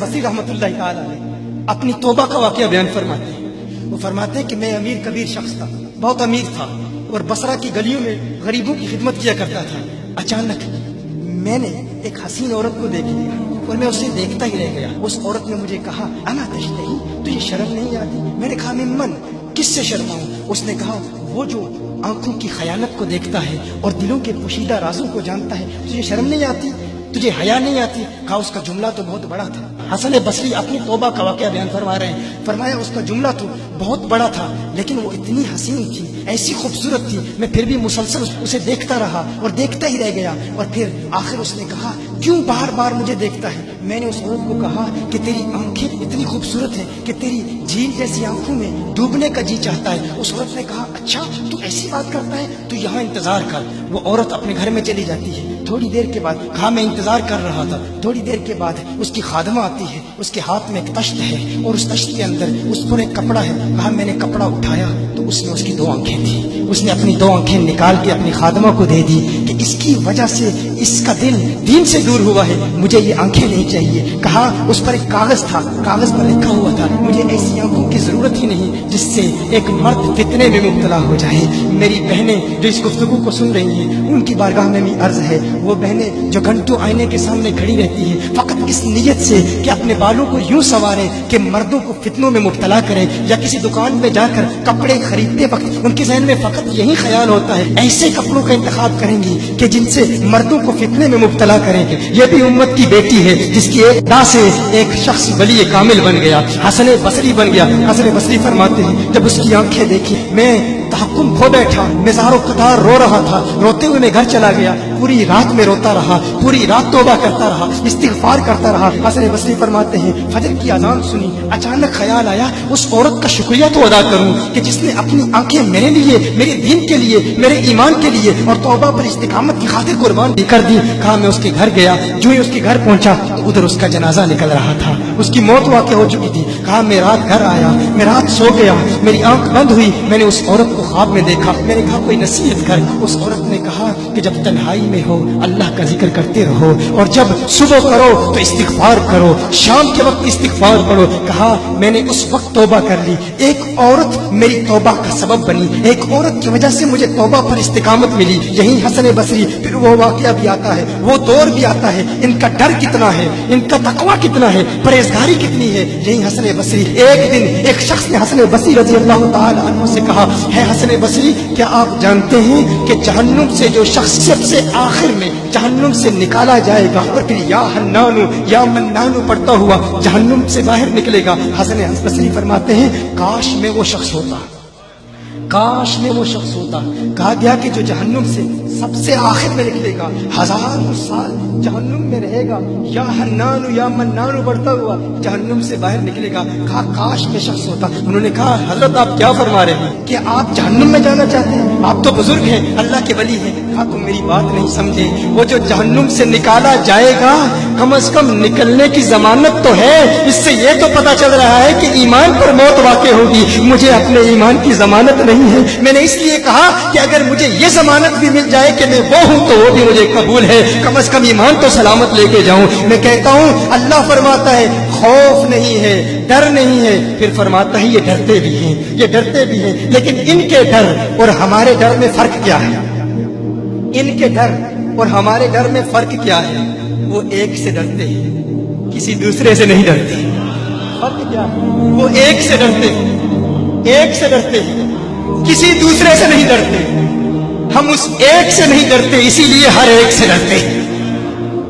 बसरी रहमतुल्लाह ताला अलैह अपनी तौबा का वाकया बयान फरमाते हैं। वो फरमाते हैं कि मैं अमीर कबीर शख्स था, बहुत अमीर था और बसरा की गलियों में गरीबों की खिदमत किया करता था। अचानक मैंने एक हसीन औरत को देख लिया और मैं उसे देखता ही रह गया। उस औरत ने मुझे कहा, अमा तश्तही, तुझे शर्म नहीं आती? मैंने कहा, मिम्मन, किससे शर्माऊं? उसने कहा, वो जो आंखों की खयानत को देखता है और दिलों के पोशीदा राजों को जानता है, तुझे शर्म नहीं आती? तुझे हया नहीं आती? कहा, उसका जुमला तो बहुत बड़ा था। हसन बसरी अपनी तौबा का वाकया बयान फरमा रहे हैं। फरमाया, उसका जुमला तो बहुत बड़ा था, लेकिन वो इतनी हसीन थी, ऐसी खूबसूरत थी, मैं फिर भी मुसलसल उसे देखता रहा और देखता ही रह गया। और फिर आखिर उसने कहा, क्यों बार बार मुझे देखता है? मैंने उस औरत को कहा कि तेरी आंखें इतनी खूबसूरत हैं कि तेरी झील जैसी आंखों में डूबने का जी चाहता है। उस औरत ने कहा, अच्छा तू ऐसी बात करता है, तू यहाँ इंतजार कर। वो औरत अपने घर में चली जाती है। थोड़ी देर के बाद, कहा, मैं इंतजार कर रहा था। थोड़ी देर के बाद उसकी खादमा आती है, उसके हाथ में एक तश्त है और उस तश्त के अंदर उस पर एक कपड़ा है। कहा, मैंने कपड़ा उठाया तो उसमें उसकी 2 आंखें थी। उसने अपनी 2 आंखें निकाल के अपनी खादमा को दे दी कि इसकी वजह से इसका दिल दीन से दूर हुआ है, मुझे ये आंखें नहीं चाहिए। कहा, उस पर एक कागज था, कागज पर लिखा हुआ था, मुझे ऐसी आंखों की जरूरत ही नहीं जिससे एक मर्द फितने में मुब्तला हो जाए। मेरी बहनें जो इस गुफ्तगू को सुन रही हैं, उनकी बारगाह में भी अर्ज है, वो बहनें जो घंटों आईने के सामने खड़ी रहती हैं फकत इस नीयत से कि अपने बालों को यूं संवारें कि मर्दों को फितनों में मुब्तला करें, या किसी दुकान में जाकर कपड़े खरीदते वक्त उनके जहन में फकत यही ख्याल होता है, ऐसे कपड़ों का इंतखाब करेंगी कि जिनसे मर्दों को फितने में मुब्तला करेंगे। ये भी उम्मत की बेटी है जिसकी एक अदा से एक शख्स वली कामिल बन गया, हसन बसरी बन गया। हसन बसरी फरमाते हैं, जब उसकी आंखें देखी मैं तहक्कुम खो बैठा, मैं ज़ारो कतार रो रहा था। रोते हुए मैं घर चला गया, पूरी रात में रोता रहा, पूरी रात तौबा करता रहा, इस्तिग़फ़ार करता रहा। हसन बसरी फरमाते हैं, फजर की अज़ान सुनी, अचानक ख्याल आया उस औरत का शुक्रिया तो अदा करूं कि जिसने अपनी आंखें मेरे लिए, मेरे दीन के लिए, मेरे ईमान के लिए और तौबा पर इस्तिकामत की खातिर कुर्बान कर दी। कहा, मैं उसके घर गया, जो ही उसके घर पहुंचा तो उधर उसका जनाजा निकल रहा था, उसकी मौत वाक़या हो चुकी थी। कहा, मैं रात घर आया, मैं रात सो गया, मेरी आंख बंद हुई, मैंने उस औरत को ख्वाब में देखा। मैंने कहा, कोई नसीहत कर। उस औरत ने कहा कि जब तन्हाई में हो अल्लाह का जिक्र करते रहो, और जब सुबह करो तो इस्तिग़फ़ार करो, शाम के वक्त इस्तिग़फ़ार पढ़ो। कहा, मैंने उस वक्त तौबा कर ली, एक औरत मेरी तौबा का सबब बनी, एक औरत की वजह से मुझे तौबा पर इस्तिकामत मिली। यही हसन बसरी, फिर वो वाक़या भी आता है, वो दौर भी आता है, इनका डर कितना है, इनका तक़वा कितना है, परहेज़गारी कितनी है। यही हसन बसरी, एक दिन एक शख्स ने हसन बसरी रज़ी अल्लाह ताला अन्हु से कहा, है हसन बसरी, क्या आप जानते हैं कि जहन्नुम से जो शख्स सबसे आखिर में जहन्नुम से निकाला जाएगा और फिर या हन्नानु या मन्नानु पढ़ता हुआ जहन्नुम से बाहर निकलेगा। हसन बसरी फरमाते हैं, काश में वो शख्स होता, काश में वो शख्स होता। कहा गया कि जो जहन्नुम से सबसे आखिर में निकलेगा, हजारों साल जहन्नुम में रहेगा, या हन्नानु या मन्नानु बढ़ता हुआ जहन्नुम से बाहर निकलेगा। कहा, काश में शख्स होता। उन्होंने कहा, हजरत आप क्या फरमा रहे हैं कि आप जहन्नुम में जाना चाहते हैं? आप तो बुजुर्ग हैं, अल्लाह के वली हैं। कहा, तुम मेरी बात नहीं समझे, वो जो जहन्नुम से निकाला जाएगा कम से कम निकलने की जमानत तो है, इससे ये तो पता चल रहा है कि ईमान पर मौत वाक़ई होगी। मुझे अपने ईमान की जमानत नहीं है। मैंने इसलिए कहा कि अगर मुझे ये जमानत भी मिल जाए कि मैं वो हूं तो वो भी मुझे कबूल है, कम से कम ईमान तो सलामत लेके जाऊं। मैं कहता हूं, अल्लाह फरमाता है खौफ नहीं है, डर नहीं है, फिर फरमाता है ये डरते भी हैं, ये डरते भी हैं, लेकिन इनके डर और हमारे डर में फर्क क्या है? इनके डर और हमारे डर में फर्क क्या है? वो एक से डरते हैं, किसी दूसरे से नहीं डरते। फर्क क्या है? वो एक से डरते हैं, एक से डरते हैं, किसी दूसरे से नहीं डरते। हम उस एक से नहीं डरते, इसीलिए हर एक से डरते हैं।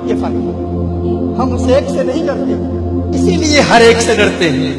ये फर्क, हम उस एक से नहीं डरते, इसीलिए हर एक से डरते हैं।